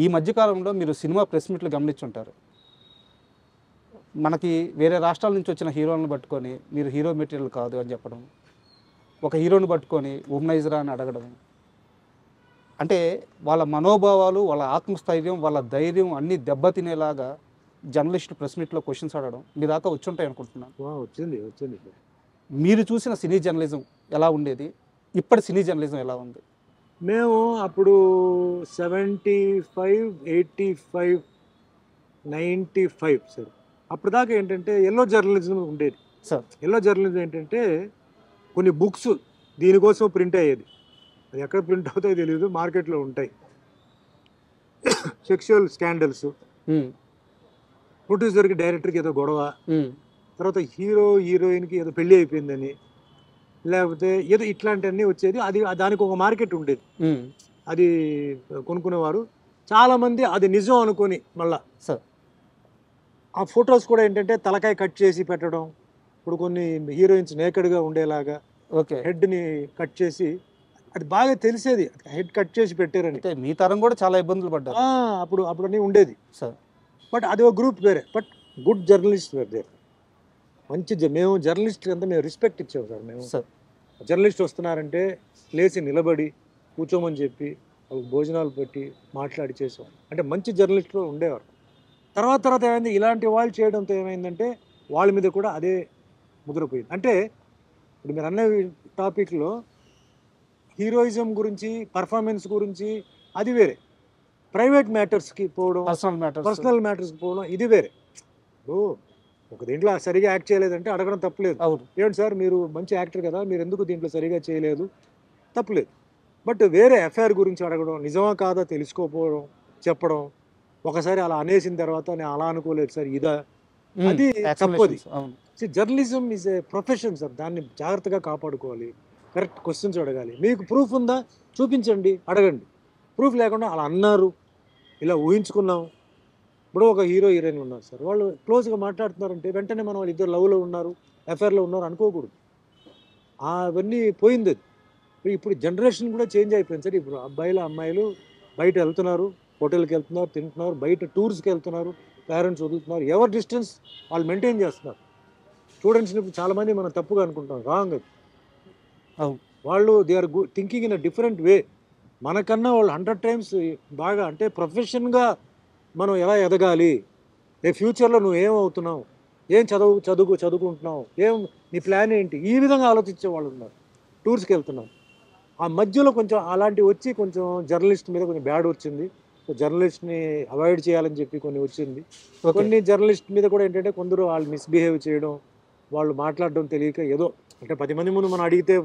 ఈ మధ్యకాలంలో మీరు సినిమా ప్రెస్ మీట్లు గమనించుంటారు. మనకి వేరే రాష్ట్రాల నుంచి వచ్చిన హీరోలను పట్టుకొని మీరు హీరో మెటీరియల్ కాదు అని చెప్పడం, ఒక హీరోని పట్టుకొని ఉమ్నైజరా అని అడగడం, అంటే వాళ్ళ మనోభావాలు, వాళ్ళ ఆత్మస్థైర్యం, వాళ్ళ ధైర్యం అన్నీ దెబ్బతినేలాగా జర్నలిస్టు ప్రెస్ మీట్లో క్వశ్చన్స్ అడగడం మీ దాకా వచ్చుంటాయి అనుకుంటున్నాను. వచ్చింది వచ్చింది. మీరు చూసిన సినీ జర్నలిజం ఎలా ఉండేది, ఇప్పటి సినీ జర్నలిజం ఎలా ఉంది? మేము అప్పుడు 75, 85, 95 సార్. అప్పుడు దాకా ఏంటంటే ఎల్లో జర్నలిజం ఉండేది సార్. ఎల్లో జర్నలిజం ఏంటంటే కొన్ని బుక్స్ దీనికోసం ప్రింట్ అయ్యేది. అది ఎక్కడ ప్రింట్ అవుతాయో తెలియదు, మార్కెట్లో ఉంటాయి. సెక్షువల్ స్కాండల్స్, ప్రొడ్యూసర్కి డైరెక్టర్కి ఏదో గొడవ, తర్వాత హీరో హీరోయిన్కి ఏదో పెళ్ళి అయిపోయిందని, లేకపోతే ఏదో ఇట్లాంటివన్నీ వచ్చేది. అది దానికి ఒక మార్కెట్ ఉండేది. అది కొనుక్కునేవారు చాలామంది. అది నిజం అనుకొని మళ్ళా సార్ ఆ ఫొటోస్ కూడా ఏంటంటే తలకాయ కట్ చేసి పెట్టడం. ఇప్పుడు కొన్ని హీరోయిన్స్ నేకెడ్గా ఉండేలాగా ఓకే, హెడ్ని కట్ చేసి, అది బాగా తెలిసేది హెడ్ కట్ చేసి పెట్టారని. అంటే మీ తరం కూడా చాలా ఇబ్బందులు పడ్డారు. అప్పుడు అన్నీ ఉండేది సార్. బట్ అది ఒక గ్రూప్ వేరే. బట్ గుడ్ జర్నలిస్ట్ వేరే దేర్. మంచి మేము జర్నలిస్ట్ అంతా మేము రెస్పెక్ట్ ఇచ్చాము సార్. మేము సార్ జర్నలిస్ట్ వస్తున్నారంటే లేచి నిలబడి కూర్చోమని చెప్పి వాళ్ళకి భోజనాలు పెట్టి మాట్లాడి చేసాం. అంటే మంచి జర్నలిస్టులు ఉండేవారు. తర్వాత ఏమైంది, ఇలాంటి వాళ్ళు చేయడంతో ఏమైందంటే వాళ్ళ మీద కూడా అదే ముద్రపోయింది. అంటే ఇప్పుడు మీరు అన్న టాపిక్లో హీరోయిజం గురించి, పర్ఫార్మెన్స్ గురించి అది వేరే, ప్రైవేట్ మ్యాటర్స్కి పోవడం, పర్సనల్ మ్యాటర్స్కి పోవడం ఇది వేరే. ఇప్పుడు ఒక దీంట్లో సరిగా యాక్ట్ చేయలేదంటే అడగడం తప్పులేదు. ఏంటి సార్ మీరు మంచి యాక్టర్ కదా, మీరు ఎందుకు దీంట్లో సరిగా చేయలేదు, తప్పులేదు. బట్ వేరే ఎఫ్ఐఆర్ గురించి అడగడం, నిజమా కాదా తెలుసుకోకపోవడం, చెప్పడం, ఒకసారి అలా అనేసిన తర్వాత నేను అలా అనుకోలేదు సార్ ఇదా, అది తప్పది. Journalism is a profession sir. దాన్ని జాగ్రత్తగా కాపాడుకోవాలి, కరెక్ట్ క్వశ్చన్స్ అడగాలి. మీకు ప్రూఫ్ ఉందా చూపించండి, అడగండి. ప్రూఫ్ లేకుండా అలా అన్నారు, ఇలా ఊహించుకున్నాం. ఇప్పుడు ఒక హీరో హీరోయిన్ ఉన్నారు సార్, వాళ్ళు క్లోజ్గా మాట్లాడుతున్నారంటే వెంటనే మనం వాళ్ళు ఇద్దరు లవ్లో ఉన్నారు, ఎఫ్ఐఆర్లో ఉన్నారు అనుకోకూడదు. అవన్నీ పోయింది. అది ఇప్పుడు జనరేషన్ కూడా చేంజ్ అయిపోయింది సార్. ఇప్పుడు అబ్బాయిలు అమ్మాయిలు బయట వెళ్తున్నారు, హోటల్కి వెళ్తున్నారు, తింటున్నారు, బయట టూర్స్కి వెళ్తున్నారు, పేరెంట్స్ వదులుతున్నారు, ఎవరి డిస్టెన్స్ వాళ్ళు మెయింటైన్ చేస్తున్నారు. స్టూడెంట్స్ని ఇప్పుడు చాలామంది మనం తప్పుగా అనుకుంటాం, రాంగ్ అది. వాళ్ళు they are thinking in a different way. మనకన్నా వాళ్ళు 100 times బాగా, అంటే ప్రొఫెషన్గా మనం ఎలా ఎదగాలి, ఫ్యూచర్లో నువ్వు ఏమవుతున్నావు, ఏం చదువుకుంటున్నావు, నీ ప్లాన్ ఏంటి, ఈ విధంగా ఆలోచించే వాళ్ళు ఉన్నారు. టూర్స్కి వెళ్తున్నాం. ఆ మధ్యలో కొంచెం అలాంటివి వచ్చి కొంచెం జర్నలిస్ట్ మీద కొంచెం బ్యాడ్ వచ్చింది. జర్నలిస్ట్ని అవాయిడ్ చేయాలని చెప్పి కొన్ని వచ్చింది. కొన్ని జర్నలిస్ట్ మీద కూడా ఏంటంటే కొందరు వాళ్ళు మిస్బిహేవ్ చేయడం, వాళ్ళు మాట్లాడడం తెలియక ఏదో అంటే 10 మంది ముందు మనం అడిగితే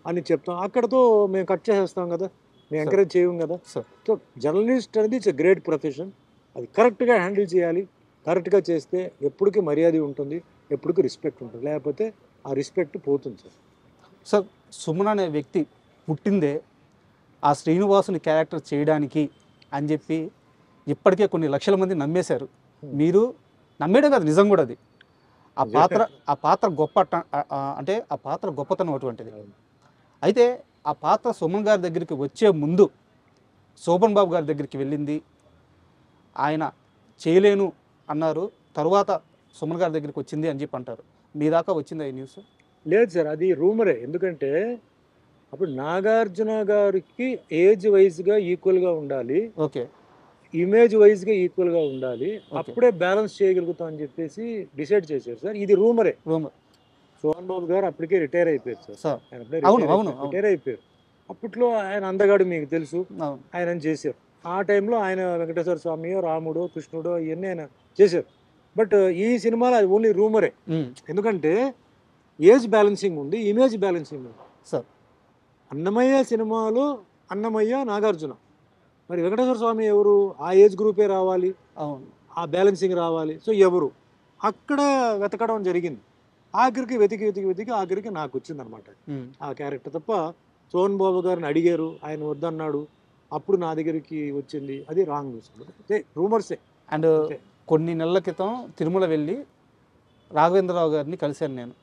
అని చెప్తాం, అక్కడతో మేము కట్ చేసేస్తాం కదా, మేము ఎంకరేజ్ చేయం కదా. సో జర్నలిస్ట్ అనేది ఇట్స్ ఎ గ్రేట్ ప్రొఫెషన్. అది కరెక్ట్గా హ్యాండిల్ చేయాలి. కరెక్ట్గా చేస్తే ఎప్పటికీ మర్యాద ఉంటుంది, ఎప్పటికీ రెస్పెక్ట్ ఉంటుంది. లేకపోతే ఆ రెస్పెక్ట్ పోతుంది సార్. సార్ సుమన్ అనే వ్యక్తి పుట్టిందే ఆ శ్రీనివాసుని క్యారెక్టర్ చేయడానికి అని చెప్పి ఇప్పటికే కొన్ని లక్షల మంది నమ్మేశారు. మీరు నమ్మేయడం కాదు, నిజం కూడా అది. ఆ పాత్ర గొప్ప, అంటే ఆ పాత్ర గొప్పతనం అటువంటిది. అయితే ఆ పాత్ర సుమన్ గారి దగ్గరికి వచ్చే ముందు శోభన్ బాబు గారి దగ్గరికి వెళ్ళింది, ఆయన చేయలేను అన్నారు, తరువాత సుమన్ గారి దగ్గరికి వచ్చింది అని చెప్పి అంటారు. మీ దాకా వచ్చిందా ఈ న్యూస్? లేదు సార్, అది రూమరే. ఎందుకంటే అప్పుడు నాగార్జున గారికి ఏజ్ వైజ్గా ఈక్వల్గా ఉండాలి, ఓకే, ఇమేజ్ వైజ్గా ఈక్వల్గా ఉండాలి, అప్పుడే బ్యాలెన్స్ చేయగలుగుతాం అని చెప్పేసి డిసైడ్ చేశారు సార్. ఇది రూమరే. శోభన్ బాబు గారు అప్పటికే రిటైర్ అయిపోయారు సార్. రిటైర్ అయిపోయారు. అప్పట్లో ఆయన అందగాడు మీకు తెలుసు, ఆయన చేశారు. ఆ టైంలో ఆయన వెంకటేశ్వర స్వామియో, రాముడో, కృష్ణుడో ఇవన్నీ ఆయన చేశారు. బట్ ఈ సినిమాలో అది ఓన్లీ రూమరే. ఎందుకంటే ఏజ్ బ్యాలెన్సింగ్ ఉంది, ఇమేజ్ బ్యాలెన్సింగ్ ఉంది సార్. అన్నమయ్య సినిమాలో అన్నమయ్య, నాగార్జున, మరి వెంకటేశ్వర స్వామి ఎవరు, ఆ ఏజ్ గ్రూపే రావాలి, ఆ బ్యాలెన్సింగ్ రావాలి. సో ఎవరు అక్కడ వెతకడం జరిగింది. ఆఖరికి వెతికి ఆఖరికి నాకు వచ్చిందనమాట ఆ క్యారెక్టర్. తప్ప సోహన్ బాబు గారిని అడిగారు, ఆయన వద్దన్నాడు, అప్పుడు నా దగ్గరికి వచ్చింది. అది రాంగ్ న్యూస్, రూమర్సే. అండ్ కొన్ని నెలల క్రితం తిరుమల వెళ్ళి రాఘవేంద్రరావు గారిని కలిశాను నేను.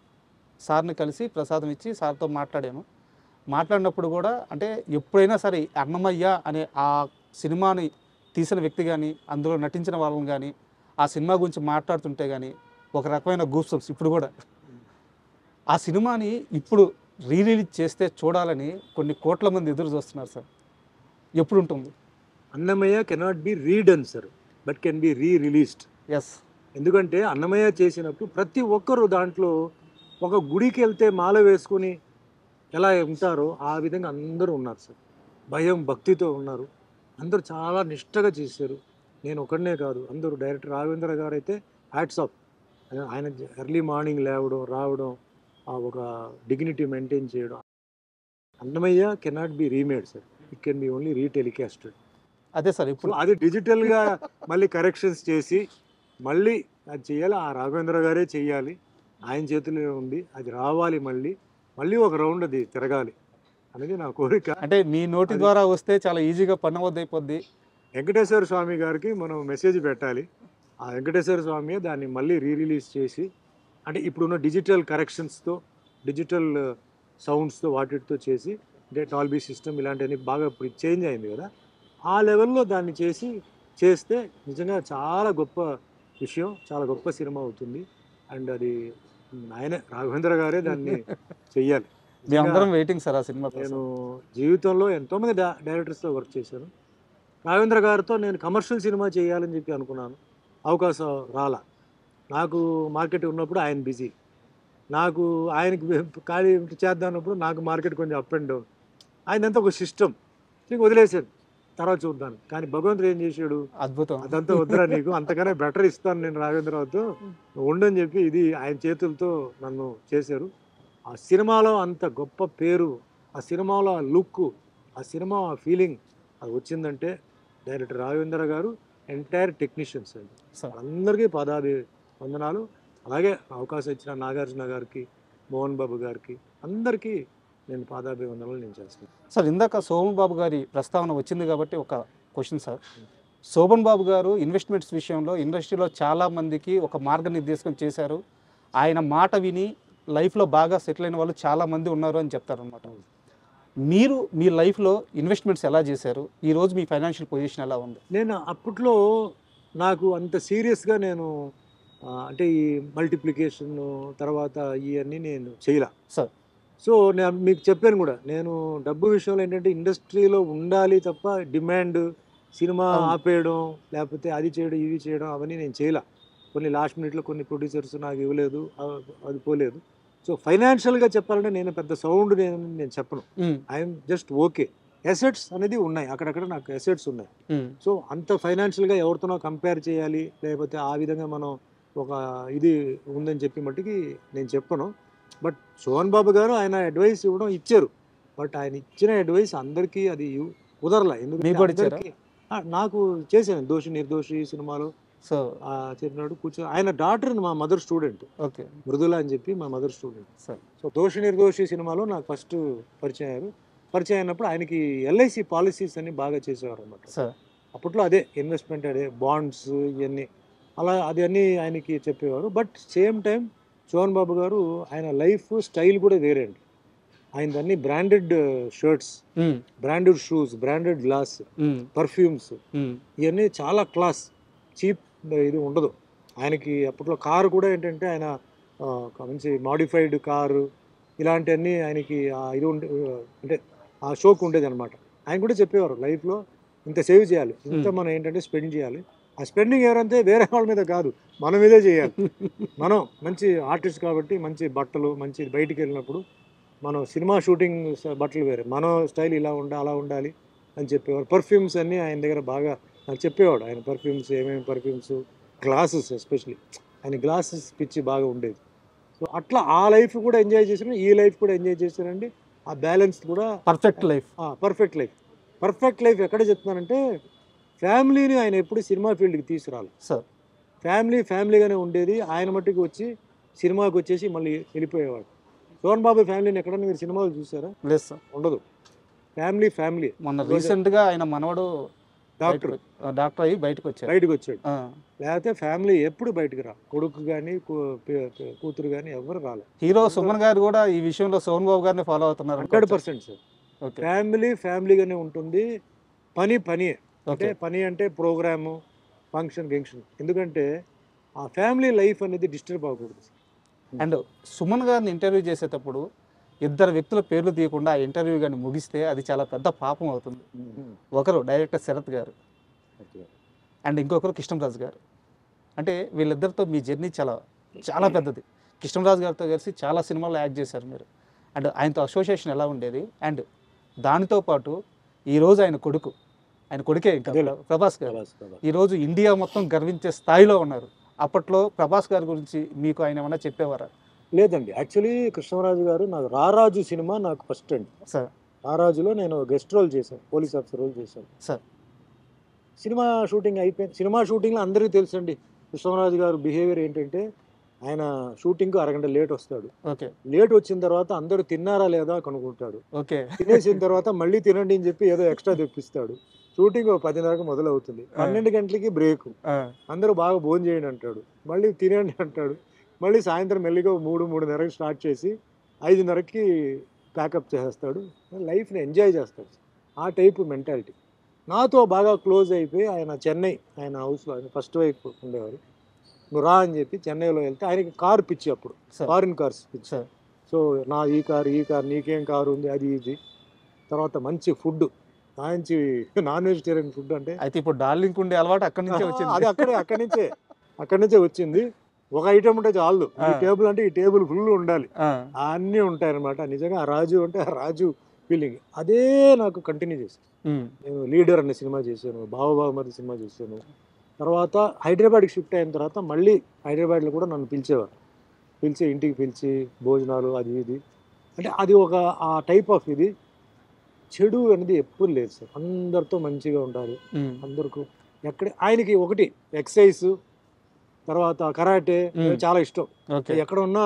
సార్ని కలిసి ప్రసాదం ఇచ్చి సార్తో మాట్లాడినప్పుడు కూడా అంటే ఎప్పుడైనా సరే అన్నమయ్య అనే ఆ సినిమాని తీసిన వ్యక్తి కానీ అందులో నటించిన వాళ్ళని కానీ ఆ సినిమా గురించి మాట్లాడుతుంటే కానీ ఒక రకమైన గూప్సంప్స్ ఇప్పుడు కూడా. ఆ సినిమాని ఇప్పుడు రిలీజ్ చేస్తే చూడాలని కొన్ని కోట్ల మంది ఎదురు చూస్తున్నారు సార్. ఎప్పుడు ఉంటుంది? Annamayya cannot be redone sir, but can be released. Yes. ఎందుకంటే అన్నమయ్య చేసినప్పుడు ప్రతి ఒక్కరు దాంట్లో ఒక గుడికి వెళ్తే మాల వేసుకొని ఎలా ఉంటారో ఆ విధంగా అందరూ ఉన్నారు సార్. భయం భక్తితో ఉన్నారు, అందరూ చాలా నిష్టగా చేశారు. నేను ఒకడనే కాదు, అందరూ. డైరెక్టర్ రాఘవేంద్ర గారు అయితే హ్యాట్స్ ఆఫ్. ఆయన ఎర్లీ మార్నింగ్ లేవడం రావడం, ఆ ఒక డిగ్నిటీ మెయింటైన్ చేయడం. Annamayya cannot be remade sir, it can be only retelecasted. అదే సార్. ఇప్పుడు అది డిజిటల్గా మళ్ళీ కరెక్షన్స్ చేసి మళ్ళీ అది చేయాలి. ఆ రాఘవేంద్ర గారే చెయ్యాలి, ఆయన చేతిలో ఉంది. అది రావాలి, మళ్ళీ ఒక రౌండ్ అది తిరగాలి అనేది నా కోరిక. అంటే మీ నోటి ద్వారా వస్తే చాలా ఈజీగా పని అయిపోద్ది. వెంకటేశ్వర స్వామి గారికి మనం మెసేజ్ పెట్టాలి. ఆ వెంకటేశ్వర స్వామి దాన్ని మళ్ళీ రిలీజ్ చేసి, అంటే ఇప్పుడున్న డిజిటల్ కరెక్షన్స్తో, డిజిటల్ సౌండ్స్తో వాటితో చేసి, అంటే టాల్బీ సిస్టమ్ ఇలాంటివన్నీ బాగా ఇప్పుడు చేంజ్ అయింది కదా, ఆ లెవెల్లో దాన్ని చేస్తే నిజంగా చాలా గొప్ప విషయం, చాలా గొప్ప సినిమా అవుతుంది. అండ్ అది ఆయన రాఘవేంద్ర గారే దాన్ని చెయ్యాలి. మేమందరం వెయిటింగ్ సార్ ఆ సినిమా. నేను జీవితంలో ఎంతోమంది డైరెక్టర్స్తో వర్క్ చేశాను. రాఘవేంద్ర గారితో నేను కమర్షియల్ సినిమా చేయాలని చెప్పి అనుకున్నాను, అవకాశం రాలా. నాకు మార్కెట్ ఉన్నప్పుడు ఆయన బిజీ, నాకు ఆయనకి ఖాళీ చేద్దామన్నప్పుడు నాకు మార్కెట్ కొంచెం అప్ అండ్ డౌన్. ఆయనంతా ఒక సిస్టమ్ నీకు వదిలేసాను, తర్వాత చూద్దాను. కానీ భగవంతుడు ఏం చేశాడు, అద్భుతం. అదంతా వద్దురా నీకు, అంతకన్నా బెటర్ ఇస్తాను నేను రాఘవేంద్రరావుతో, ఉండని చెప్పి ఇది ఆయన చేతులతో నన్ను చేశారు. ఆ సినిమాలో అంత గొప్ప పేరు, ఆ సినిమాలో ఆ లుక్, ఆ సినిమా ఆ ఫీలింగ్ అది వచ్చిందంటే డైరెక్టర్ రాఘవేంద్ర గారు, ఎంటైర్ టెక్నీషియన్స్ అండి, అందరికీ వందనాలు. అలాగే అవకాశం ఇచ్చిన నాగార్జున గారికి, మోహన్ బాబు గారికి, అందరికీ నేను వందనాలు నేను చేస్తాను సార్. ఇందాక శోభన్ బాబు గారి ప్రస్తావన వచ్చింది కాబట్టి ఒక క్వశ్చన్ సార్. శోభన్ బాబు గారు ఇన్వెస్ట్మెంట్స్ విషయంలో ఇండస్ట్రీలో చాలామందికి ఒక మార్గనిర్దేశం చేశారు. ఆయన మాట విని లైఫ్లో బాగా సెటిల్ అయిన వాళ్ళు చాలామంది ఉన్నారు అని చెప్తారనమాట. మీరు మీ లైఫ్లో ఇన్వెస్ట్మెంట్స్ ఎలా చేశారు? ఈరోజు మీ ఫైనాన్షియల్ పొజిషన్ ఎలా ఉంది? నేను అప్పట్లో నాకు అంత సీరియస్గా నేను అంటే ఈ మల్టిప్లికేషన్ తర్వాత ఇవన్నీ నేను చేయలే సార్. సో నేను మీకు చెప్పాను కూడా, నేను డబ్బు విషయంలో ఏంటంటే ఇండస్ట్రీలో ఉండాలి తప్ప డిమాండ్, సినిమా ఆపేయడం, లేకపోతే అది చేయడం ఇది చేయడం అవన్నీ నేను చేయలే. కొన్ని లాస్ట్ మినిట్లో కొన్ని ప్రొడ్యూసర్స్ నాకు ఇవ్వలేదు, అది పోలేదు. సో ఫైనాన్షియల్గా చెప్పాలంటే నేను పెద్ద సౌండ్ నేను చెప్పను, ఐఎమ్ జస్ట్ ఓకే. అసెట్స్ అనేది ఉన్నాయి, అక్కడక్కడ నాకు అసెట్స్ ఉన్నాయి. సో అంత ఫైనాన్షియల్గా ఎవరితోనో కంపేర్ చేయాలి, లేకపోతే ఆ విధంగా మనం ఒక ఇది ఉందని చెప్పి మట్టుకి నేను చెప్పను. బట్ శోభన్ బాబు గారు ఆయన అడ్వైస్ ఇచ్చారు, బట్ ఆయన ఇచ్చిన అడ్వైస్ అందరికీ అది కుదరలే. ఎందుకంటే నాకు చేశాను దోషి నిర్దోషి సినిమాలో సో చెప్పినాడు కూర్చో. ఆయన డాటర్ మా మదర్ స్టూడెంట్, ఓకే, మృదుల అని చెప్పి మా మదర్ స్టూడెంట్. సార్. సో దోషి నిర్దోషి సినిమాలో నాకు ఫస్ట్ పరిచయం అయినప్పుడు ఆయనకి ఎల్ఐసి పాలసీస్ అన్ని బాగా చేసేవారు అన్నమాట. సార్ అప్పట్లో అదే ఇన్వెస్ట్మెంట్, అదే బాండ్స్ ఇవన్నీ అలా అది అన్నీ ఆయనకి చెప్పేవారు. బట్ సేమ్ టైం శోభన్ బాబు గారు ఆయన లైఫ్ స్టైల్ కూడా వేరే అండి. ఆయన అన్ని branded shirts, branded shoes, branded glass, perfumes, ఇవన్నీ చాలా క్లాస్, చీప్ ఇది ఉండదు ఆయనకి. అప్పట్లో కారు కూడా ఏంటంటే ఆయన మంచి మాడిఫైడ్ కారు ఇలాంటివన్నీ ఆయనకి ఇది అంటే ఆ షోక్ ఉండేది అనమాట. ఆయన కూడా చెప్పేవారు లైఫ్లో ఇంత సేవ్ చేయాలి, ఇంత మనం ఏంటంటే స్పెండ్ చేయాలి. ఆ స్పెండింగ్ ఎవరంటే వేరే వాళ్ళ మీద కాదు, మన మీదే చేయాలి. మనం మంచి ఆర్టిస్ట్ కాబట్టి మంచి బట్టలు, మంచి బయటికి వెళ్ళినప్పుడు మనం సినిమా షూటింగ్ బట్టలు వేరే, మన స్టైల్ ఇలా అలా ఉండాలి అని చెప్పేవారు. పర్ఫ్యూమ్స్ అన్నీ ఆయన దగ్గర బాగా నాకు చెప్పేవాడు. ఆయన పర్ఫ్యూమ్స్ ఏమేమి పర్ఫ్యూమ్స్, గ్లాసెస్ ఎస్పెషలీ ఆయన గ్లాసెస్ పిచ్చి బాగా ఉండేది. సో అట్లా ఆ లైఫ్ కూడా ఎంజాయ్ చేశాను, ఈ లైఫ్ కూడా ఎంజాయ్ చేశానండి. ఆ బ్యాలెన్స్ కూడా పర్ఫెక్ట్ లైఫ్. పర్ఫెక్ట్ లైఫ్ ఎక్కడ చెప్తున్నానంటే ఫ్యామిలీని ఆయన ఎప్పుడు సినిమా ఫీల్డ్కి తీసుకురాలి సార్. ఫ్యామిలీగానే ఉండేది. ఆయన మట్టుకు వచ్చి సినిమాకి వచ్చేసి మళ్ళీ వెళ్ళిపోయేవాడు. శోభన్ బాబు ఫ్యామిలీని ఎక్కడన్నా మీరు సినిమాలు చూసారా? లేదు సార్, ఉండదు. ఫ్యామిలీ. మొన్న రీసెంట్గా ఆయన మనవడు డాక్టర్ అయ్యి బయటకు వచ్చాడు. లేకపోతే ఫ్యామిలీ ఎప్పుడు బయటకు రా, కొడుకు కానీ కూతురు కానీ ఎవరు రాలేదు. హీరో సుమన్ గారు కూడా ఈ విషయంలో శోభన్ బాబు గారిని ఫాలో అవుతున్నారు 100% సార్. ఫ్యామిలీగానే ఉంటుంది, పని అంటే ఓకే. పని అంటే ప్రోగ్రాము, ఫంక్షన్, గింక్షన్. ఎందుకంటే ఆ ఫ్యామిలీ లైఫ్ అనేది డిస్టర్బ్ అవ్వకూడదు. అండ్ సుమన్ గారిని ఇంటర్వ్యూ చేసేటప్పుడు ఇద్దరు వ్యక్తుల పేర్లు తీయకుండా ఆ ఇంటర్వ్యూ గాని ముగిస్తే అది చాలా పెద్ద పాపం అవుతుంది. ఒకరు డైరెక్టర్ శరత్ గారు అండ్ ఇంకొకరు కృష్ణంరాజు గారు. అంటే వీళ్ళిద్దరితో మీ జర్నీ చాలా చాలా పెద్దది. కృష్ణంరాజు గారితో కలిసి చాలా సినిమాల్లో యాక్ట్ చేశారు మీరు. అండ్ ఆయనతో అసోసియేషన్ ఎలా ఉండేది? అండ్ దానితో పాటు ఈరోజు ఆయన కొడుకే ఇంకా అదేలే. ప్రభాస్ గారు ఈరోజు ఇండియా మొత్తం గర్వించే స్థాయిలో ఉన్నారు. అప్పట్లో ప్రభాస్ గారి గురించి మీకు ఆయన ఏమన్నా చెప్పేవారా? లేదండి. యాక్చువల్లీ కృష్ణరాజు గారు నాకు 'రారాజు' సినిమా నాకు ఫస్ట్ అండి. సార్ 'రారాజులో' నేను గెస్ట్ రోల్ చేశాను. పోలీస్ ఆఫీసర్ రోల్ చేశాను. సార్ సినిమా షూటింగ్ అయిపోయింది. సినిమా షూటింగ్‌లో అందరికీ తెలుసండి. కృష్ణరాజు గారు బిహేవియర్ ఏంటంటే, ఆయన షూటింగ్‌కి అరగంట లేట్ వస్తాడు. ఓకే లేట్ వచ్చిన తర్వాత అందరూ తిన్నారా లేదా కనుక్కుంటాడు. ఓకే తినేసిన తర్వాత మళ్ళీ తినండి అని చెప్పి ఏదో ఎక్స్ట్రా తెప్పిస్తాడు. షూటింగ్ 10:30కి మొదలవుతుంది. 12 గంటలకి బ్రేక్. అందరూ బాగా భోజనం చేయండి అంటాడు. మళ్ళీ తినండి అంటాడు. మళ్ళీ సాయంత్రం మెల్లిగా 3:30కి స్టార్ట్ చేసి 5:30కి ప్యాకప్ చేసేస్తాడు. లైఫ్ని ఎంజాయ్ చేస్తాడు. ఆ టైపు మెంటాలిటీ. నాతో బాగా క్లోజ్ అయిపోయి ఆయన చెన్నై, ఆయన హౌస్లో ఆయన ఫస్ట్ వైఫ్ ఉండేవారు. నువ్వు రా అని చెప్పి చెన్నైలో వెళ్తే ఆయనకి కారు పిచ్చి అప్పుడు, సార్ ఫారిన్ కార్స్ పిచ్చి. సార్ సో నా ఈ కారు నీకేం కారు ఉంది అది ఇది. తర్వాత మంచి ఫుడ్, మంచి నాన్ వెజిటేరియన్ ఫుడ్. అంటే అయితే ఇప్పుడు డార్లింగ్ ఉండే అలవాటు అక్కడి నుంచే వచ్చింది. అది అక్కడి నుంచే వచ్చింది. ఒక ఐటమ్ ఉంటే చాలు. ఈ టేబుల్ అంటే ఈ టేబుల్ ఫుల్ ఉండాలి. అన్నీ ఉంటాయి అనమాట. నిజంగా ఆ రాజు అంటే ఆ రాజు ఫీలింగ్ అదే నాకు కంటిన్యూ చేశాను. నేను లీడర్ అనే సినిమా చేశాను, బావబావమరిది సినిమా చేశాను. తర్వాత హైదరాబాద్కి షిఫ్ట్ అయిన తర్వాత మళ్ళీ హైదరాబాద్లో కూడా నన్ను పిలిచేవారు. ఇంటికి పిలిచి భోజనాలు అది ఇది. అంటే అది ఒక ఆ టైప్ ఆఫ్ ఇది. చెడు అనేది ఎప్పుడు లేదు సార్. అందరితో మంచిగా ఉంటారు. అందరికీ ఆయనకి ఒకటి ఎక్సైజ్, తర్వాత కరాటే చాలా ఇష్టం. ఎక్కడ ఉన్నా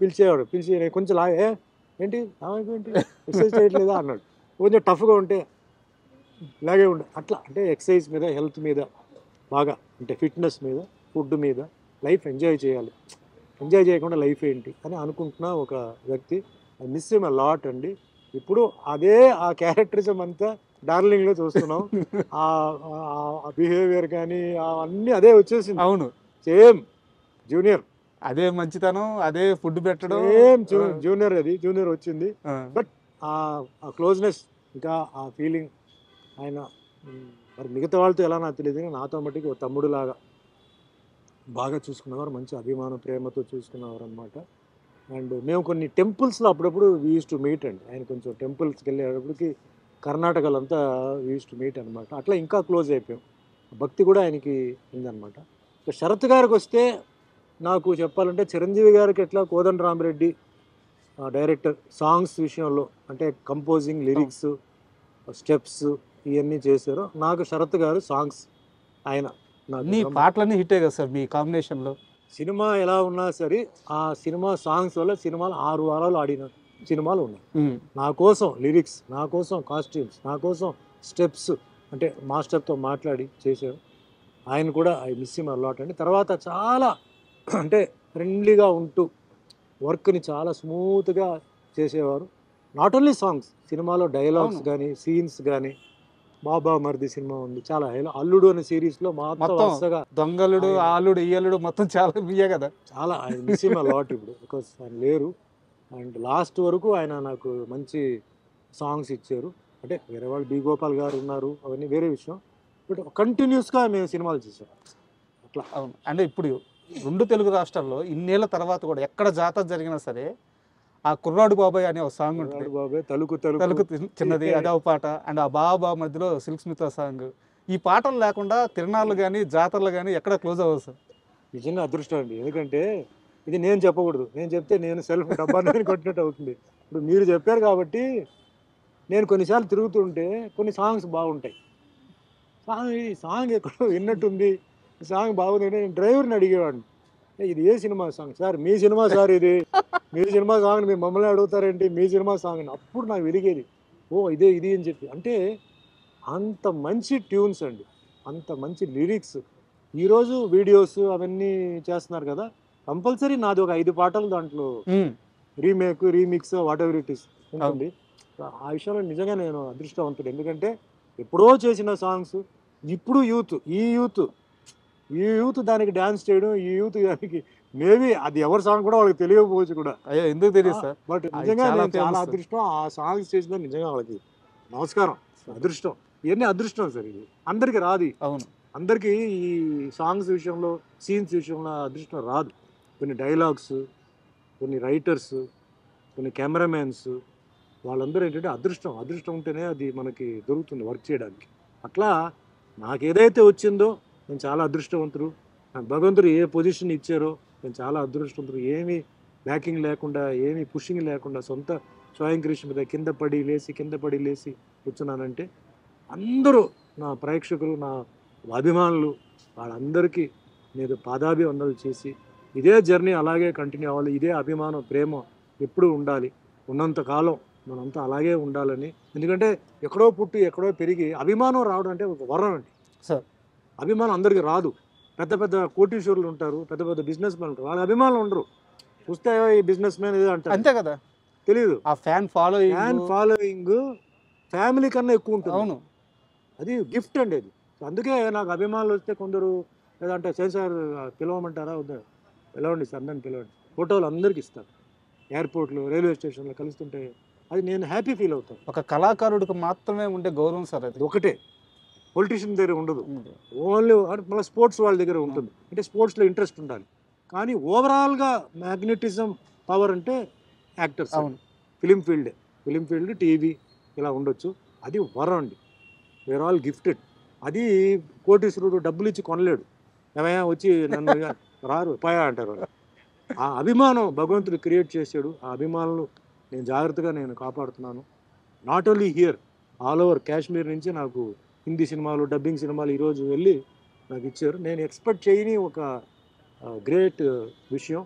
పిలిచేవాడు. పిలిచి కొంచెం ఏంటి ఎక్సైజ్ చేయట్లేదా అన్నాడు. కొంచెం టఫ్గా ఉంటే ఇలాగే ఉండే అట్లా. అంటే ఎక్సైజ్ మీద, హెల్త్ మీద బాగా, అంటే ఫిట్నెస్ మీద, ఫుడ్ మీద, లైఫ్ ఎంజాయ్ చేయాలి. ఎంజాయ్ చేయకుండా లైఫ్ ఏంటి అని అనుకుంటున్న ఒక వ్యక్తి. I miss him a lot అండి. ఇప్పుడు అదే ఆ క్యారెక్టరిజం అంతా డార్లింగ్లో చూస్తున్నాం. ఆ బిహేవియర్ కానీ అన్నీ అదే వచ్చేసింది. అవును, సేమ్ జూనియర్, అదే మంచితనం, అదే ఫుడ్ పెట్టడం, సేమ్ జూనియర్ వచ్చింది. బట్ ఆ క్లోజ్నెస్, ఇంకా ఆ ఫీలింగ్ ఆయన మరి మిగతా వాళ్ళతో ఎలా నాకు తెలియదు, కానీ నాతో మట్టికి ఒక తమ్ముడు లాగా బాగా చూసుకునేవారు. మంచి అభిమానం, ప్రేమతో చూసుకునేవారు అనమాట. అండ్ మేము కొన్ని టెంపుల్స్లో అప్పుడప్పుడు వీ యూస్ టు మీట్ అండి. ఆయన కొంచెం టెంపుల్స్కి వెళ్ళేటప్పటికి కర్ణాటకలో అంతా వీ యూస్ టు మీట్ అనమాట. అట్లా ఇంకా క్లోజ్ అయిపోయాం. భక్తి కూడా ఆయనకి ఉందన్నమాట. ఇక శరత్ గారికి వస్తే నాకు చెప్పాలంటే చిరంజీవి గారికి ఎట్లా కోదండరామిరెడ్డి డైరెక్టర్ సాంగ్స్ విషయంలో, అంటే కంపోజింగ్, లిరిక్స్, స్టెప్స్ ఇవన్నీ చేశారు. నాకు శరత్ గారు సాంగ్స్, ఆయన నీ పాటలన్నీ హిట్టే కదా సార్ మీ కాంబినేషన్లో. సినిమా ఎలా ఉన్నా సరే ఆ సినిమా సాంగ్స్ వల్ల సినిమాలు 6 వారాలు ఆడిన సినిమాలు ఉన్నాయి. నా కోసం లిరిక్స్, నా కోసం కాస్ట్యూమ్స్, నా కోసం స్టెప్స్, అంటే మాస్టర్తో మాట్లాడి చేశారు. ఆయన కూడా I miss him a lot అండి. తర్వాత చాలా అంటే ఫ్రెండ్లీగా ఉంటూ వర్క్ని చాలా స్మూత్గా చేసేవారు. నాట్ ఓన్లీ సాంగ్స్, సినిమాలో డైలాగ్స్ కానీ, సీన్స్ కానీ. బావబావమరిది సినిమా ఉంది, చాలా అల్లుడు అనే సిరీస్లో మొత్తం దొంగలుడు, ఆలుడు, ఈయలుడు మొత్తం చాలా బియ్యే కదా. చాలా ఆయన మిస్ హిమ్ అ లాట్ ఇప్పుడు, బికాస్ ఆయన లేరు. అండ్ లాస్ట్ వరకు ఆయన నాకు మంచి సాంగ్స్ ఇచ్చారు. అంటే వేరే వాళ్ళు బి గోపాల్ గారు ఉన్నారు, అవన్నీ వేరే విషయం. బట్ కంటిన్యూస్గా మేము సినిమాలు చేసాం అట్లా. అవును, అంటే ఇప్పుడు 2 తెలుగు రాష్ట్రాల్లో ఇన్నేళ్ల తర్వాత కూడా ఎక్కడ జాతర జరిగినా సరే ఆ కుర్రాడు బాబాయ్ అనే ఒక సాంగ్ ఉంటుంది. బాబాయ్ తలుకు చిన్నది అదే ఒక పాట. అండ్ ఆ బాబా మధ్యలో సిల్క్ స్మిత సాంగ్. ఈ పాటలు లేకుండా తిరణాలు కానీ, జాతరలు కానీ ఎక్కడ క్లోజ్ అవ్వదు సార్. నిజంగా అదృష్టం అండి. ఎందుకంటే ఇది నేను చెప్పకూడదు, నేను చెప్తే నేను సెల్ఫ్ డబ్బాన్ని కొట్టినట్టు అవుతుంది. ఇప్పుడు మీరు చెప్పారు కాబట్టి నేను కొన్నిసార్లు తిరుగుతుంటే కొన్ని సాంగ్స్ బాగుంటాయి. ఈ సాంగ్ ఎక్కడో విన్నట్టుంది, ఈ సాంగ్ బాగుందంటే నేను డ్రైవర్ని అడిగేవాడిని, ఇది ఏ సినిమా సాంగ్ సార్? మీ సినిమా సార్ ఇది, మీ సినిమా సాంగ్ మీరు మమ్మల్ని అడుగుతారేంటి, మీ సినిమా సాంగ్ అని. అప్పుడు నాకు వెలిగేది, ఓ ఇది అని చెప్పి. అంటే అంత మంచి ట్యూన్స్ అండి, అంత మంచి లిరిక్స్. ఈరోజు వీడియోస్ అవన్నీ చేస్తున్నారు కదా, కంపల్సరీ నాది ఒక 5 పాటలు దాంట్లో remix what ever it is ఉంటుంది. ఆ విషయంలో నిజంగా నేను అదృష్టవంతుడు. ఎందుకంటే ఎప్పుడో చేసిన సాంగ్స్ ఇప్పుడు ఈ యూత్ దానికి డ్యాన్స్ చేయడం, ఈ యూత్ దానికి మేబీ అది ఎవరి సాంగ్ కూడా వాళ్ళకి తెలియకపోవచ్చు కూడా. అయ్యో ఎందుకు తెలియదు సార్, బట్ అది నిజంగా చాలా నేను చాలా famous. అదృష్టం ఆ సాంగ్స్ చేసిన నిజంగా వాళ్ళకి నమస్కారం. అదృష్టం, ఇవన్నీ అదృష్టం సార్. ఇది అందరికి రాదు. అవును అందరికీ ఈ సాంగ్స్ విషయంలో, సీన్స్ విషయంలో అదృష్టం రాదు. కొన్ని డైలాగ్స్, కొన్ని రైటర్స్, కొన్ని కెమెరామెన్స్, వాళ్ళందరూ ఏంటంటే అదృష్టం ఉంటేనే అది మనకి దొరుకుతుంది వర్క్ చేయడానికి. అట్లా నాకు ఏదైతే వచ్చిందో నేను చాలా అదృష్టవంతుడు. నాకు భగవంతుడు ఏ పొజిషన్ ఇచ్చారో నేను చాలా అదృష్టవంతుడు. ఏమీ బ్యాకింగ్ లేకుండా, ఏమీ పుషింగ్ లేకుండా, సొంత స్వయం కృషి మీద కింద పడి లేసి కూర్చున్నానంటే అందరూ నా ప్రేక్షకులు, నా అభిమానులు, వాళ్ళందరికీ నేను పాదాభివందనలు చేసి ఇదే జర్నీ అలాగే కంటిన్యూ అవ్వాలి. ఇదే అభిమానం, ప్రేమ ఎప్పుడూ ఉండాలి. ఉన్నంతకాలం మనంతా అలాగే ఉండాలని. ఎందుకంటే ఎక్కడో పుట్టి ఎక్కడో పెరిగి అభిమానం రావడం అంటే ఒక వరం అండి సార్. అభిమానం అందరికీ రాదు. పెద్ద పెద్ద కోటీశ్వరులు ఉంటారు, పెద్ద పెద్ద బిజినెస్ మ్యాన్ ఉంటారు, వాళ్ళ అభిమానులు ఉండరు. చూస్తే ఈ బిజినెస్ మ్యాన్ ఏదో అంటారు, అంతే కదా, తెలియదు. ఆ ఫ్యాన్ ఫాలోయింగ్ ఫ్యామిలీ కన్నా ఎక్కువ ఉంటుంది. అవును అది గిఫ్ట్ అండి అది. అందుకే నాకు అభిమానులు వస్తే కొందరు లేదంటే సార్ పిలవమంటారా, వద్దా, పిలవండి సార్, నన్ను పిలవండి, ఫోటోలు అందరికి ఇస్తాను. ఎయిర్పోర్ట్లో, రైల్వే స్టేషన్లో కలుస్తుంటే అది నేను హ్యాపీ ఫీల్ అవుతాను. ఒక కళాకారుడికి మాత్రమే ఉండే గౌరవం సార్ అది. ఒకటే పొలిటీషియన్ దగ్గర ఉండదు, ఓన్లీ మళ్ళీ స్పోర్ట్స్ వాళ్ళ దగ్గర ఉంటుంది. అంటే స్పోర్ట్స్లో ఇంట్రెస్ట్ ఉండాలి. కానీ ఓవరాల్గా మ్యాగ్నెటిజం పవర్ అంటే యాక్టర్స్. అవును ఫిలిం ఫీల్డ్ టీవీ ఇలా ఉండొచ్చు. అది వరం అండి. We're all gifted. అది కోటీశ్వరుడు డబ్బులు ఇచ్చి కొనలేడు. ఏమయ్యా వచ్చి నన్ను రారు పాయా అంటారు వాళ్ళు. ఆ అభిమానం భగవంతుడు క్రియేట్ చేశాడు. ఆ అభిమానులు నేను జాగ్రత్తగా కాపాడుతున్నాను. Not only here, all over Kashmir నుంచి నాకు హిందీ సినిమాలు, డబ్బింగ్ సినిమాలు ఈరోజు వెళ్ళి నాకు ఇచ్చారు. నేను ఎక్స్పెక్ట్ చేయని ఒక గ్రేట్ విషయం.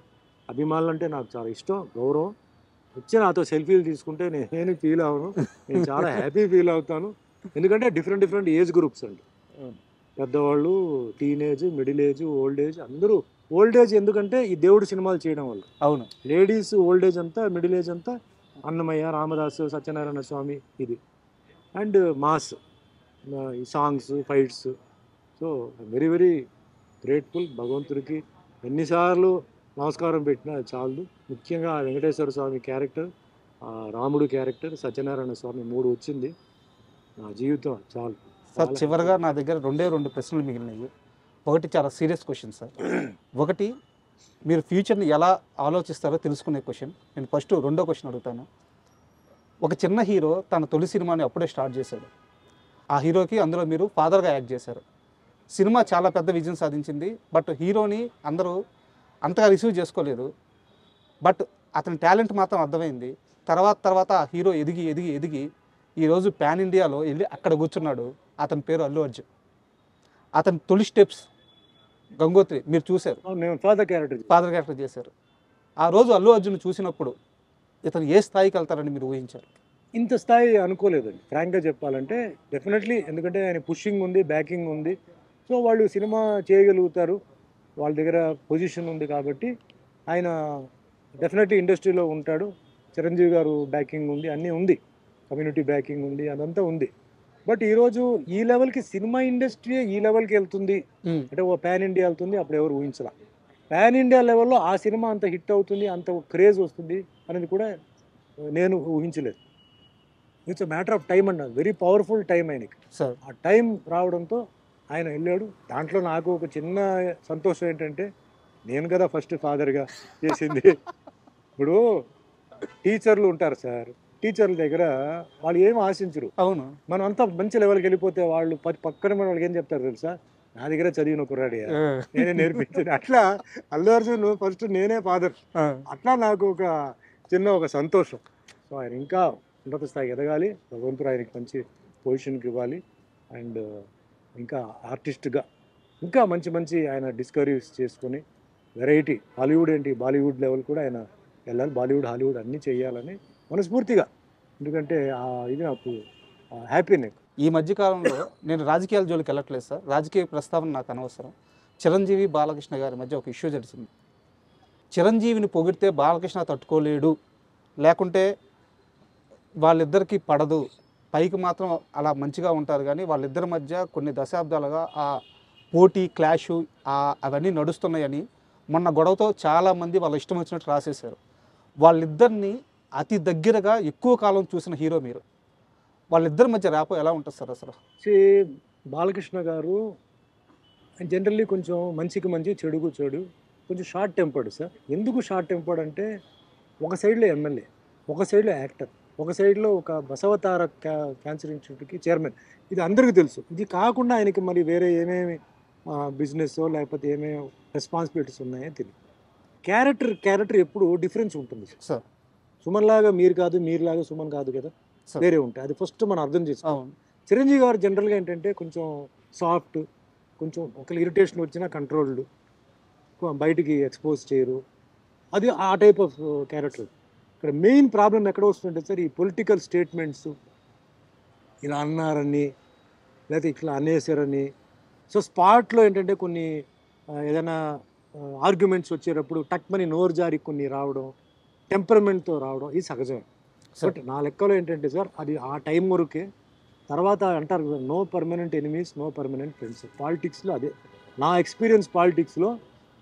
అభిమానులు అంటే నాకు చాలా ఇష్టం, గౌరవం. వచ్చి నాతో సెల్ఫీలు తీసుకుంటే నేను ఫీల్ అవ్వను, నేను చాలా హ్యాపీ ఫీల్ అవుతాను. ఎందుకంటే డిఫరెంట్ ఏజ్ గ్రూప్స్ అండి. పెద్దవాళ్ళు, teenage, middle age, old age, అందరూ. ఓల్డ్ ఏజ్ ఎందుకంటే ఈ దేవుడు సినిమాలు చేయడం వల్ల. అవును లేడీస్ ఓల్డ్ ఏజ్ అంతా, మిడిల్ ఏజ్ అంతా అన్నమయ్య, రామదాసు, సత్యనారాయణ స్వామి ఇది. అండ్ మాస్, ఈ songs, fights. So very very grateful భగవంతుడికి. ఎన్నిసార్లు నమస్కారం పెట్టినా చాలు. ముఖ్యంగా వెంకటేశ్వర స్వామి క్యారెక్టర్, రాముడు క్యారెక్టర్, సత్యనారాయణ స్వామి 3 వచ్చింది. నా జీవితం చాలు సార్. చివరిగా నా దగ్గర 2 ప్రశ్నలు మిగిలినాయి. ఒకటి చాలా సీరియస్ క్వశ్చన్ సార్. ఒకటి, మీరు ఫ్యూచర్ని ఎలా ఆలోచిస్తారో తెలుసుకునే క్వశ్చన్. నేను ఫస్ట్ రెండో క్వశ్చన్ అడుగుతాను. ఒక చిన్న హీరో తన తొలి సినిమాని అప్పుడే స్టార్ట్ చేశాడు. ఆ హీరోకి అందులో మీరు ఫాదర్గా యాక్ట్ చేశారు. సినిమా చాలా పెద్ద విజయం సాధించింది. బట్ హీరోని అందరూ అంతగా రిసీవ్ చేసుకోలేదు. బట్ అతని టాలెంట్ మాత్రం అర్థమైంది. తర్వాత ఆ హీరో ఎదిగి ఈరోజు పాన్ ఇండియాలో వెళ్ళి అక్కడ కూర్చున్నాడు. అతని పేరు అల్లు అర్జున్. అతని తొలి స్టెప్స్ గంగోత్రి మీరు చూశారు, నేను ఫాదర్ క్యారెక్టర్ చేశారు. ఆ రోజు అల్లు అర్జున్ చూసినప్పుడు ఇతను ఏ స్థాయికి వెళ్తారని మీరు ఊహించారు? ఇంత స్థాయి అనుకోలేదండి ఫ్రాంక్గా చెప్పాలంటే. డెఫినెట్లీ, ఎందుకంటే ఆయన పుషింగ్ ఉంది, బ్యాకింగ్ ఉంది. సో వాళ్ళు సినిమా చేయగలుగుతారు, వాళ్ళ దగ్గర పొజిషన్ ఉంది కాబట్టి ఆయన డెఫినెట్లీ ఇండస్ట్రీలో ఉంటాడు. చిరంజీవి గారు బ్యాకింగ్ ఉంది, అన్నీ ఉంది, కమ్యూనిటీ బ్యాకింగ్ ఉంది, అదంతా ఉంది. బట్ ఈరోజు ఈ లెవెల్కి సినిమా ఇండస్ట్రీ ఈ లెవెల్కి వెళ్తుంది అంటే ఓ పాన్ ఇండియా వెళ్తుంది, అప్పుడు ఎవరు ఊహించలా. పాన్ ఇండియా లెవెల్లో ఆ సినిమా అంత హిట్ అవుతుంది, అంత క్రేజ్ వస్తుంది అనేది కూడా నేను ఊహించలేదు. It's a matter of time అన్న, వెరీ పవర్ఫుల్ టైం ఆయనకి. ఆ టైం రావడంతో ఆయన వెళ్ళాడు. దాంట్లో నాకు ఒక చిన్న సంతోషం ఏంటంటే, నేను కదా ఫస్ట్ ఫాదర్గా చేసింది. ఇప్పుడు టీచర్లు ఉంటారు సార్, టీచర్ల దగ్గర వాళ్ళు ఏం ఆశించరు. అవును, మనం అంతా మంచి లెవెల్కి వెళ్ళిపోతే వాళ్ళు పక్కన మన వాళ్ళకి ఏం చెప్తారు తెలుసా, నా దగ్గర చదివిన కుర్రాడి, నేనే నేర్పించాను. అట్లా అల్లు అర్జున్ ఫస్ట్ నేనే ఫాదర్. అట్లా నాకు ఒక సంతోషం. సో ఆయన ఇంకా ఉన్నత స్థాయికి ఎదగాలి, భగవంతుడు ఆయనకి మంచి పొజిషన్కి ఇవ్వాలి. అండ్ ఇంకా ఆర్టిస్ట్గా ఇంకా మంచి ఆయన డిస్కవరీస్ చేసుకొని వెరైటీ హాలీవుడ్ ఏంటి బాలీవుడ్ లెవెల్ కూడా ఆయన వెళ్ళాలి. బాలీవుడ్, హాలీవుడ్ అన్నీ చేయాలని మనస్ఫూర్తిగా. ఎందుకంటే ఇది నాకు హ్యాపీ. నాకు ఈ మధ్యకాలంలో నేను రాజకీయాల జోలికి వెళ్ళట్లేదు సార్, రాజకీయ ప్రస్తావన నాకు అనవసరం. చిరంజీవి బాలకృష్ణ గారి మధ్య ఒక ఇష్యూ జరిగింది. చిరంజీవిని పొగిడితే బాలకృష్ణ తట్టుకోలేడు, లేకుంటే వాళ్ళిద్దరికీ పడదు పైకి మాత్రం అలా మంచిగా ఉంటారు కానీ వాళ్ళిద్దరి మధ్య కొన్ని దశాబ్దాలుగా ఆ పోటీ క్లాషు అవన్నీ నడుస్తున్నాయని మొన్న గొడవతో చాలామంది వాళ్ళ ఇష్టం వచ్చినట్టు రాసేశారు. వాళ్ళిద్దరిని అతి దగ్గరగా ఎక్కువ కాలం చూసిన హీరో మీరు. వాళ్ళిద్దరి మధ్య ర్యాపో ఎలా ఉంటుంది సార్ అసలు? బాలకృష్ణ గారు జనరల్లీ కొంచెం మంచికి మంచి, చెడుకు చెడు, కొంచెం షార్ట్ టెంపర్డ్ సార్. ఎందుకు షార్ట్ టెంపర్డ్ అంటే ఒక సైడ్లో ఎమ్మెల్యే, ఒక సైడ్లో యాక్టర్, ఒక సైడ్లో ఒక బసవతార క్యాన్సర్ ఇన్స్టిట్యూట్కి చైర్మన్. ఇది అందరికీ తెలుసు. ఇది కాకుండా ఆయనకి మరి వేరే ఏమేమి బిజినెస్ లేకపోతే ఏమేమి రెస్పాన్సిబిలిటీస్ ఉన్నాయో తెలియదు. క్యారెక్టర్ ఎప్పుడు డిఫరెన్స్ ఉంటుంది సార్. సుమన్ లాగా మీరు కాదు, మీరులాగా సుమన్ కాదు కదా, సార్. వేరే ఉంటాయి. అది ఫస్ట్ మనం అర్థం చేసుకోవాలి. అవును. చిరంజీవి గారు జనరల్గా ఏంటంటే కొంచెం సాఫ్ట్, కొంచెం ఒకళ్ళు ఇరిటేషన్ వచ్చినా కంట్రోల్డ్, బయటికి ఎక్స్పోజ్ చేయరు. అది ఆ టైప్ ఆఫ్ క్యారెక్టర్. ఇక్కడ మెయిన్ ప్రాబ్లం ఎక్కడ వస్తుంటే సార్, ఈ పొలిటికల్ స్టేట్మెంట్స్, ఇలా అన్నారని లేకపోతే ఇట్లా అనేసారని. సో స్పాట్లో ఏంటంటే కొన్ని ఏదైనా ఆర్గ్యుమెంట్స్ వచ్చేటప్పుడు టక్మని నోరు జారి కొన్ని రావడం, టెంపర్మెంట్తో రావడం, ఇది సహజమే. బట్ నా లెక్కలో ఏంటంటే సార్, అది ఆ టైం వరకే. తర్వాత అంటారు కదా, no permanent enemies, no permanent friends. పాలిటిక్స్లో అదే నా ఎక్స్పీరియన్స్. పాలిటిక్స్లో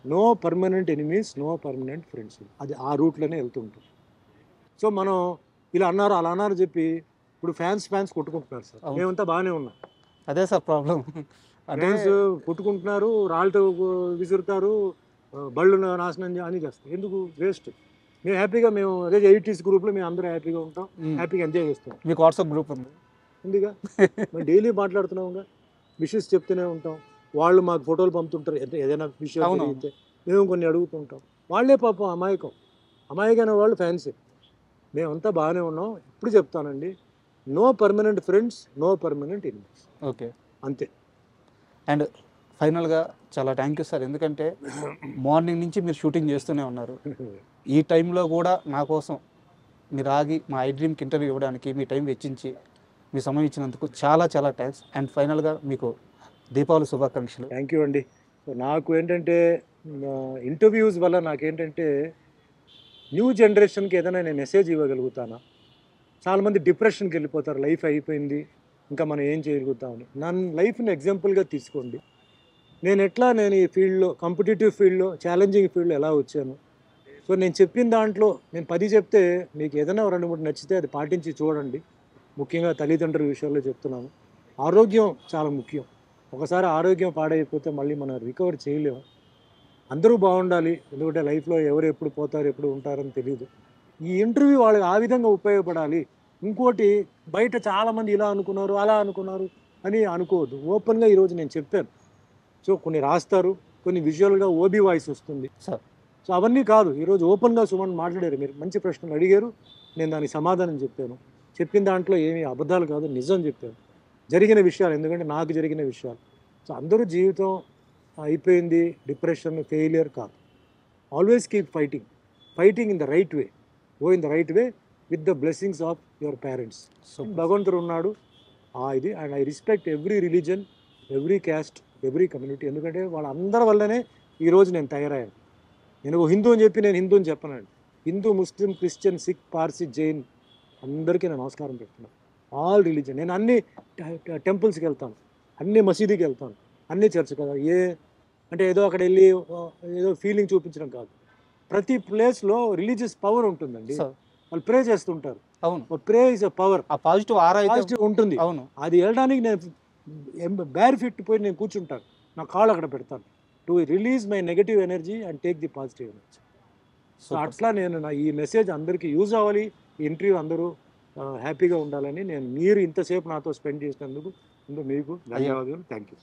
no permanent enemies, no permanent friends, అది ఆ రూట్లోనే వెళ్తుంటుంది. సో మనం ఇలా అన్నారు అలా అన్నారు చెప్పి ఇప్పుడు ఫ్యాన్స్ కొట్టుకుంటున్నారు సార్. మేమంతా బాగానే ఉన్నాం. అదే సార్ ప్రాబ్లం. ఫ్యాన్స్ కొట్టుకుంటున్నారు, రాళ్ళతో విసురుతారు, బళ్ళు నాశనం అని చేస్తారు. ఎందుకు? వేస్ట్. మేము హ్యాపీగా, మేము అదే 80s గ్రూప్లో మేము అందరూ హ్యాపీగా ఉంటాం, హ్యాపీగా ఎంజాయ్ చేస్తాం. మీకు వాట్సాప్ గ్రూప్ ఉంది? ఉందిగా. మేము డైలీ మాట్లాడుతున్నాంగా, విషెస్ చెప్తూనే ఉంటాం. వాళ్ళు మాకు ఫోటోలు పంపుతుంటారు, ఏదైనా విషయం జరిగితే మేము కొన్ని అడుగుతుంటాం. వాళ్ళే పాపం అమాయకమైన వాళ్ళు ఫ్యాన్సే. మేమంతా బాగానే ఉన్నాం. ఇప్పుడు చెప్తానండి, no permanent friends, no permanent enemies. Okay, అంతే. అండ్ ఫైనల్గా చాలా థ్యాంక్ యూ సార్. ఎందుకంటే మార్నింగ్ నుంచి మీరు షూటింగ్ చేస్తూనే ఉన్నారు. ఈ టైంలో కూడా నా కోసం మీరు ఆగి మా ఐ డ్రీమ్కి ఇంటర్వ్యూ ఇవ్వడానికి మీ టైం వెచ్చించి మీ సమయం ఇచ్చినందుకు చాలా చాలా థ్యాంక్స్. అండ్ ఫైనల్గా మీకు దీపావళి శుభాకాంక్షలు. థ్యాంక్ యూ అండి. నాకు ఏంటంటే ఇంటర్వ్యూస్ వల్ల నాకేంటంటే న్యూ జనరేషన్కి ఏదైనా నేను మెసేజ్ ఇవ్వగలుగుతానా? చాలామంది డిప్రెషన్కి వెళ్ళిపోతారు, లైఫ్ అయిపోయింది ఇంకా మనం ఏం చేయగలుగుతామని. నన్ను లైఫ్ని ఎగ్జాంపుల్గా తీసుకోండి. నేను ఈ ఫీల్డ్లో, కాంపిటేటివ్ ఫీల్డ్లో, ఛాలెంజింగ్ ఫీల్డ్లో ఎలా వచ్చాను. సో నేను చెప్పిన దాంట్లో నేను 10 చెప్తే మీకు ఏదైనా 2-3 నచ్చితే అది పాటించి చూడండి. ముఖ్యంగా తల్లిదండ్రుల విషయాల్లో చెప్తున్నాను. ఆరోగ్యం చాలా ముఖ్యం. ఒకసారి ఆరోగ్యం పాడైపోతే మళ్ళీ మనం రికవర్ చేయలేము. అందరూ బాగుండాలి, ఎందుకంటే లైఫ్లో ఎవరు ఎప్పుడు పోతారు, ఎప్పుడు ఉంటారని తెలియదు. ఈ ఇంటర్వ్యూ వాళ్ళకి ఆ విధంగా ఉపయోగపడాలి. ఇంకోటి, బయట చాలామంది ఇలా అనుకున్నారు, అలా అనుకున్నారు అని అనుకోవద్దు. ఓపెన్గా ఈరోజు నేను చెప్పాను. సో కొన్ని రాస్తారు, కొన్ని విజువల్గా ఓబీ వాయిస్ వస్తుంది. సో అవన్నీ కాదు, ఈరోజు ఓపెన్గా సుమన్ మాట్లాడారు. మీరు మంచి ప్రశ్నలు అడిగారు, నేను దానికి సమాధానం చెప్పాను. చెప్పిన దాంట్లో ఏమీ అబద్ధాలు కాదు, నిజం చెప్పాను. జరిగిన విషయాలు, ఎందుకంటే నాకు జరిగిన విషయాలు. సో అందరూ జీవితం అయిపోయింది, డిప్రెషన్, ఫెయిలియర్ కాదు. Always keep fighting in the right way. Go in the right way with the blessings of your parents. భగవంతుడు ఉన్నాడు ఇది. And I respect every religion, every caste, every community. ఎందుకంటే వాళ్ళందరి వల్లనే ఈరోజు నేను తయారయ్యాను. నేను హిందూ అని చెప్పి నేను హిందూ అని చెప్పనండి. హిందూ, ముస్లిం, క్రిస్టియన్, సిక్, పార్సీ, జైన్ అందరికీ నేను నమస్కారం పెడుతున్నాను. All religion. నేను అన్ని టెంపుల్స్కి వెళ్తాను, అన్ని మసీదుకి వెళ్తాను, అన్ని చర్చ్ కదా. అంటే ఏదో అక్కడ వెళ్ళి ఏదో ఫీలింగ్ చూపించడం కాదు. ప్రతి ప్లేస్లో రిలీజియస్ పవర్ ఉంటుందండి. వాళ్ళు ప్రే చేస్తుంటారు. అవును, ప్రే ఇస్ అ పవర్. ఆ పాజిటివ్ ఉంటుంది. అవును, అది వెళ్ళడానికి నేను బేర్ ఫిట్ పోయి నేను కూర్చుంటాను, నా కాళ్ళు అక్కడ పెడతాను, to release my negative energy and take the positive energy. So అట్లా నేను ఈ మెసేజ్ అందరికీ యూజ్ అవ్వాలి. ఈ ఇంటర్వ్యూ అందరూ హ్యాపీగా ఉండాలని మీరు ఇంతసేపు నాతో స్పెండ్ చేసినందుకు మీకు ధన్యవాదాలు. Thank you.